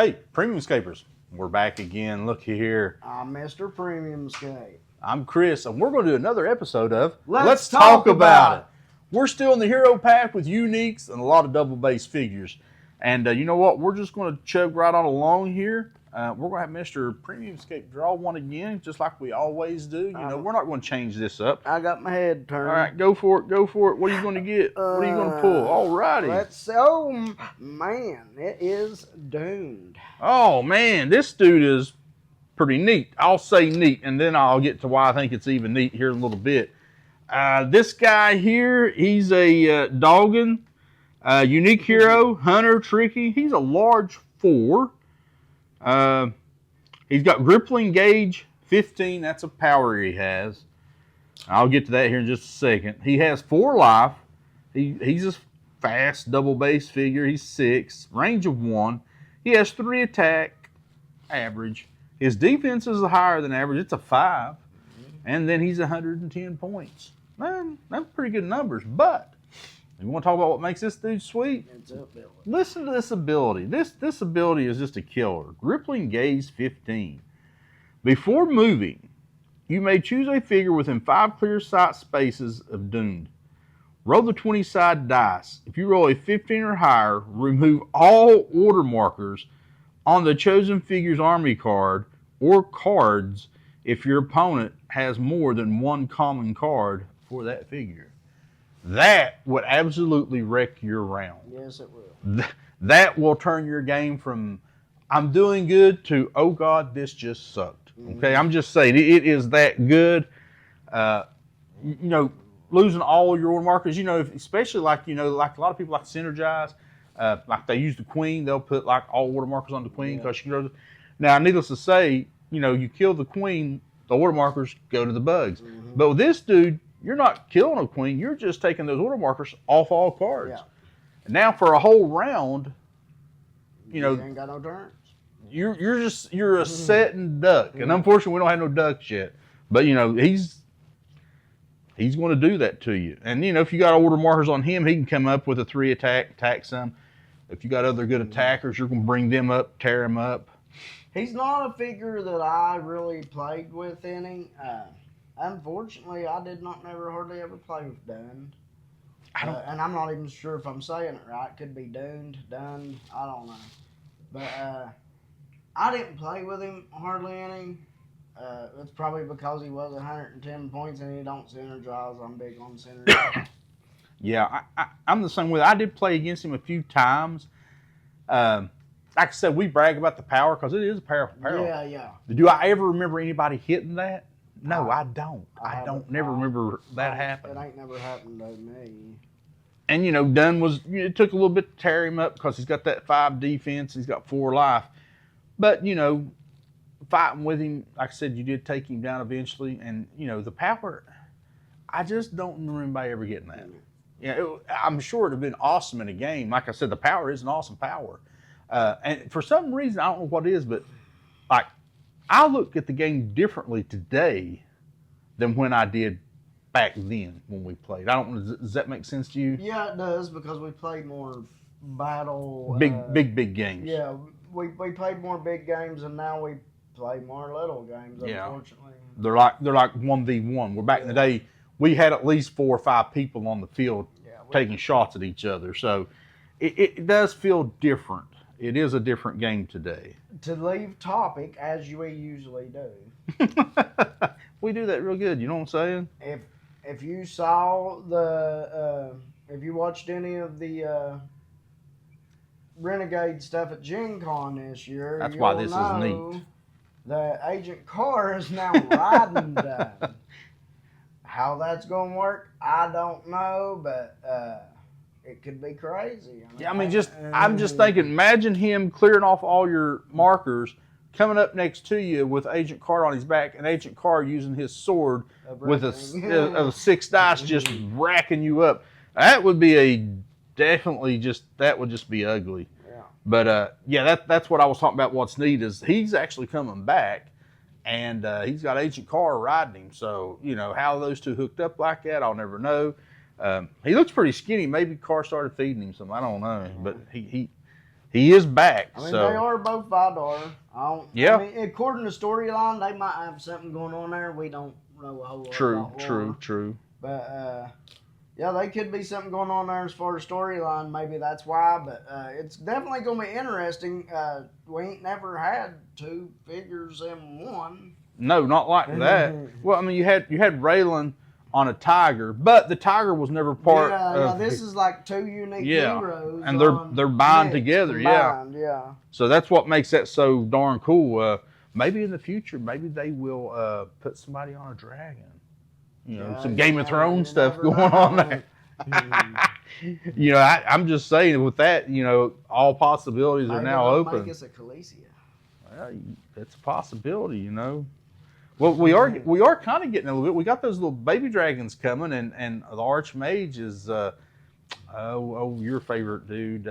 Hey, Premium Scapers, we're back again. Look here. I'm Mr. Premium Scape. I'm Chris, and we're going to do another episode of Let's Talk About It. We're still in the hero pack with uniques and a lot of double base figures. And you know what? We're just going to chug right on along here. We're going to have Mr. Premium Scape draw one again, just like we always do. You know, we're not going to change this up. I got my head turned. All right, go for it. Go for it. What are you going to get? What are you going to pull? All righty. Let's see. Oh, man, it is doomed. Oh, man, this dude is pretty neat. I'll say neat, and then I'll get to why I think it's even neat here in a little bit. This guy here, he's a Doggin, unique hero, hunter, tricky. He's a large 4. He's got grippling gauge 15. That's a power he has. I'll get to that here in just a second. He has 4 life. He's a fast double base figure. He's 6. Range of 1. He has 3 attack, average. His defense is higher than average. It's a 5. And then he's 110 points. Man, that's pretty good numbers. But you want to talk about what makes this dude sweet? It's ability. Listen to this ability. This ability is just a killer. Grippling Gaze 15. Before moving, you may choose a figure within 5 clear sight spaces of Doomed. Roll the 20-sided dice. If you roll a 15 or higher, remove all order markers on the chosen figure's army card or cards if your opponent has more than 1 common card for that figure. That would absolutely wreck your round. Yes, it will. That will turn your game from I'm doing good to oh God, this just sucked. Okay, I'm just saying it is that good. You know, losing all your order markers. You know, especially like like a lot of people like to synergize. Like they use the queen, they'll put like all order markers on the queen because she goes. Now, needless to say, you kill the queen, the order markers go to the bugs. But with this dude, you're not killing a queen. You're just taking those order markers off all cards. Yeah. And now for a whole round, You ain't got no turns. You're a setting duck. And unfortunately, we don't have no ducks yet. But he's going to do that to you. And if you got order markers on him, he can come up with a 3 attack some. If you got other good attackers, you're going to bring them up, tear them up. He's not a figure that I really played with any. Unfortunately, I did not never hardly ever play with Doomed. And I'm not even sure if I'm saying it right. Could be Doomed, Done, I don't know. But I didn't play with him hardly any. It's probably because he was 110 points and he don't synergize. I'm big on synergize. Yeah, I'm the same way. I did play against him a few times. Like I said, we brag about the power because it is a powerful power. Yeah. Do I ever remember anybody hitting that? No, I don't. I don't never remember that happening. It ain't never happened to me. And Dunn it took a little bit to tear him up because he's got that 5 defense. He's got 4 life. But, fighting with him, like I said, you did take him down eventually. And, the power, I just don't remember anybody ever getting that. I'm sure it would have been awesome in a game. Like I said, the power is an awesome power. And for some reason, I don't know what it is, but like I look at the game differently today than when I did back then when we played. I don't know, does that make sense to you? Yeah, it does because we played more battle. Big games. Yeah, we played more big games and now we play more little games, unfortunately. They're like 1v1. We're back in the day, we had at least 4 or 5 people on the field taking shots at each other. So it does feel different. It is a different game today. To leave topic, as we usually do. We do that real good, you know what I'm saying? If you saw if you watched any of the Renegade stuff at Gen Con this year, that's why this is neat. The Agent Carr is now riding Done. How that's going to work, I don't know, but it could be crazy. I'm just thinking, imagine him clearing off all your markers, coming up next to you with Agent Carr on his back, and Agent Carr using his sword with a 6 dice just racking you up. That would be that would just be ugly. Yeah. But that's what I was talking about. What's neat is he's actually coming back, and he's got Agent Carr riding him. So how those two hooked up like that, I'll never know. He looks pretty skinny. Maybe Carr started feeding him some. I don't know, but he he is back. I mean, so. they are both $5. Yeah. I mean, according to storyline, they might have something going on there. We don't know a whole lot about lore. True. But, yeah, they could be something going on there as far as storyline. Maybe that's why. But it's definitely going to be interesting. We ain't never had 2 figures in one. No, not like that. Well, I mean, you had Raylan on a tiger, but the tiger was never part of... Yeah, this is like 2 unique heroes. And they're bound together, yeah. So that's what makes that so darn cool. Maybe in the future, maybe they will put somebody on a dragon. Some Game of Thrones stuff going on there. I'm just saying with that, all possibilities are now open. Make us a Khaleesi. Well, it's a possibility, Well, we are kind of getting a little bit. We got those little baby dragons coming, and the Archmage is your favorite dude.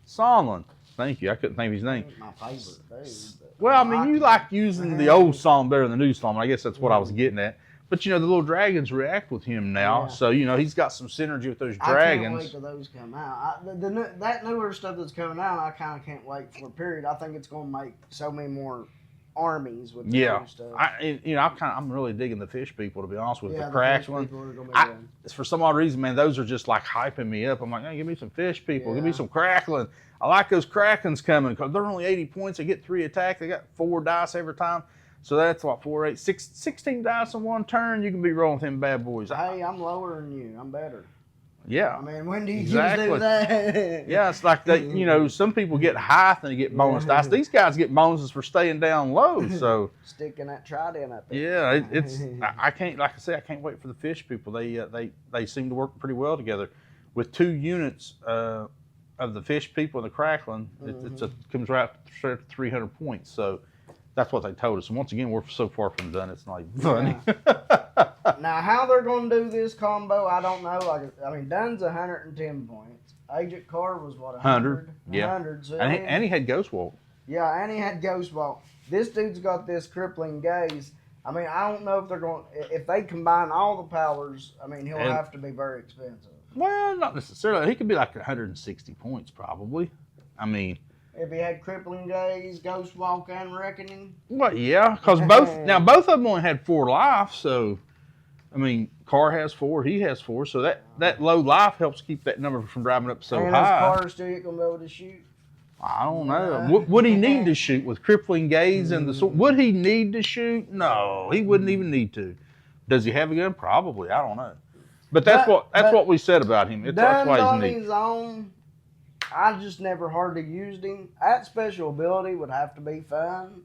Sonlin. Thank you. I couldn't think of his name. My favorite dude. Well, I mean, you like using the old Sonlin better than the new Sonlin. I guess that's what I was getting at. But the little dragons react with him now, so he's got some synergy with those dragons. I can't wait till those come out. That newer stuff that's coming out, I kind of can't wait for. Period. I think it's going to make so many more armies with the new stuff. I'm really digging the fish people, to be honest with you. The crackling. For some odd reason, man, those are just like hyping me up. I'm like, hey, give me some fish people, give me some crackling. I like those krakens coming because they're only 80 points. They get 3 attacks. They got 4 dice every time. So that's what, 4, 8, 16 dice in one turn. You can be rolling with them bad boys. Hey, I'm lower than you. I'm better. Yeah. I mean, when do you do that? Yeah, it's like that. Some people get height and they get bonus dice. These guys get bonuses for staying down low. So sticking that trident up there. Yeah, it's. I can't. Like I say, I can't wait for the fish people. They seem to work pretty well together. With 2 units of the fish people and the crackling, it comes right up to 300 points. So that's what they told us. And once again, we're so far from done. It's not even funny. Now, how they're going to do this combo, I don't know. Dunn's 110 points. Agent Carr was what, 100? 100. So and he had Ghost Walk. Yeah, and he had Ghost Walk. This dude's got this crippling gaze. I don't know if they combine all the powers, he'll have to be very expensive. Well, not necessarily. He could be like 160 points, probably. If he had crippling gaze, Ghost Walk, and Reckoning. Well, yeah, because both of them only had 4 life, so Carr has 4, he has 4, so that low life helps keep that number from driving up so high. And is Carr still going to be able to shoot? I don't know. Would he need to shoot with crippling gaze and the sword? Would he need to shoot? No, he wouldn't even need to. Does he have a gun? Probably. I don't know. But that's what we said about him. That's why he's neat. On his own, I just never hardly used him. That special ability would have to be fun,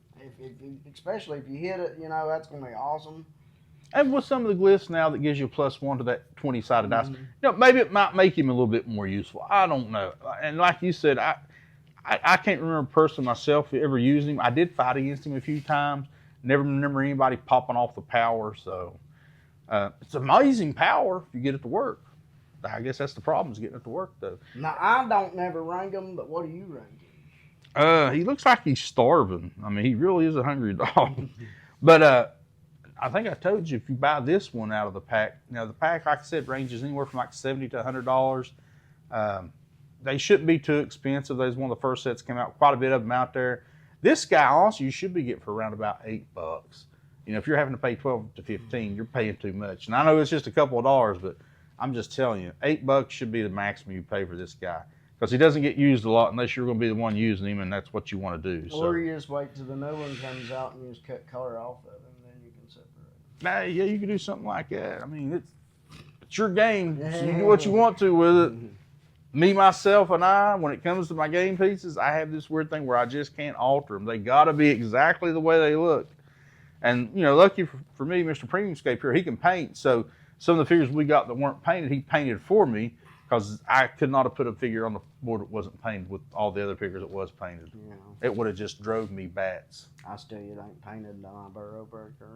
especially if you hit it. That's going to be awesome. And with some of the glyphs now that gives you a +1 to that 20-sided dice, maybe it might make him a little bit more useful. I don't know. And like you said, I can't remember personally myself ever using him. I did fight against him a few times. Never remember anybody popping off the power. So it's amazing power if you get it to work. I guess that's the problem, is getting it to work, though. Now, I don't never rank him, but what do you rank him? He looks like he's starving. He really is a hungry dog. But I think I told you, if you buy this one out of the pack, the pack, like I said, ranges anywhere from like $70 to $100. They shouldn't be too expensive. Those one of the first sets came out. Quite a bit of them out there. This guy also you should be getting for around about $8. If you're having to pay 12 to 15, you're paying too much. And I know it's just a couple of dollars, but I'm just telling you, $8 should be the maximum you pay for this guy, because he doesn't get used a lot unless you're going to be the one using him, and that's what you want to do. Or you just wait till the new one comes out and you just cut color off of him, and then you can separate. Yeah, you can do something like that. It's your game, so you do what you want to with it. Me, myself, and I, when it comes to my game pieces, I have this weird thing where I just can't alter them. They got to be exactly the way they look. And, lucky for me, Mr. Premiumscape here, he can paint. So some of the figures we got that weren't painted, he painted for me, because I could not have put a figure on the board that wasn't painted with all the other figures that was painted. It would have just drove me bats. I still ain't painted my burrow breaker.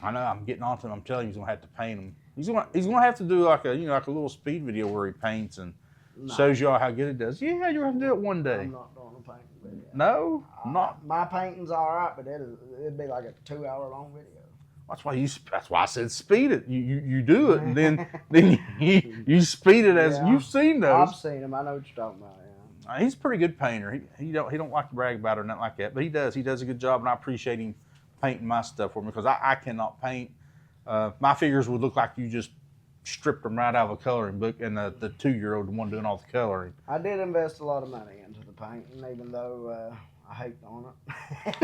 I know, I'm getting on to him. I'm telling you, he's going to have to paint them. He's going to have to do like a little speed video where he paints and shows you all how good it does. Yeah, you're going to do it one day. I'm not doing a painting video. No? Not. My painting's all right, but it'd be like a 2-hour long video. That's why I said speed it. You do it, and then you speed it as you've seen those. I've seen him. I know what you're talking about. Yeah. He's a pretty good painter. He don't like to brag about it or nothing like that, but he does. He does a good job, and I appreciate him painting my stuff for me because I cannot paint. My figures would look like you just stripped them right out of a coloring book, and the 2-year-old, the one doing all the coloring. I did invest a lot of money into the painting, even though I hate on it.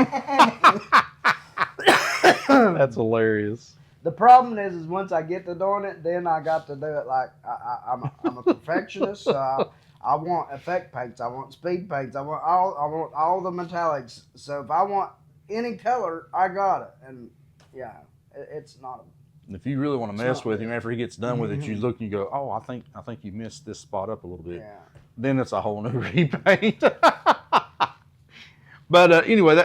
That's hilarious. The problem is once I get to doing it, then I got to do it like I'm a perfectionist. So I want effect paints, I want speed paints, I want all the metallics. So if I want any color, I got it. And yeah, it's not. If you really want to mess with him after he gets done with it, you look and you go, oh, I think you missed this spot up a little bit. Yeah. Then it's a whole new repaint. But anyway,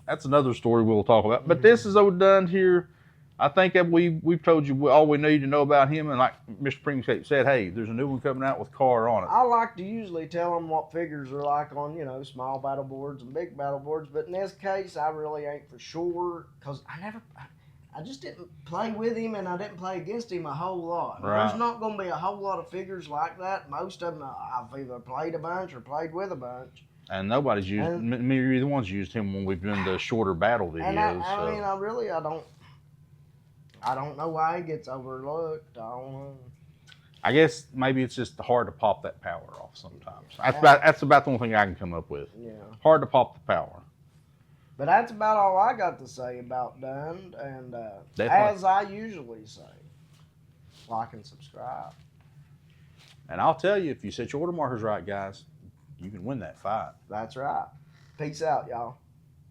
that's another story we'll talk about. But this is done here. I think that we've told you all we need to know about him. And like Mr. Pringscape said, hey, there's a new one coming out with Car on it. I like to usually tell them what figures are like on, small battle boards and big battle boards. But in this case, I really ain't for sure because I just didn't play with him and I didn't play against him a whole lot. Right. There's not going to be a whole lot of figures like that. Most of them I've either played a bunch or played with a bunch. And nobody's used, me or either one's used him when we've done the shorter battle videos. And I don't know why he gets overlooked. I don't know. I guess maybe it's just hard to pop that power off sometimes. That's about the only thing I can come up with. Yeah. Hard to pop the power. But that's about all I got to say about Dund. And as I usually say, like and subscribe. And I'll tell you, if you set your order markers right, guys, you can win that fight. That's right. Peace out, y'all.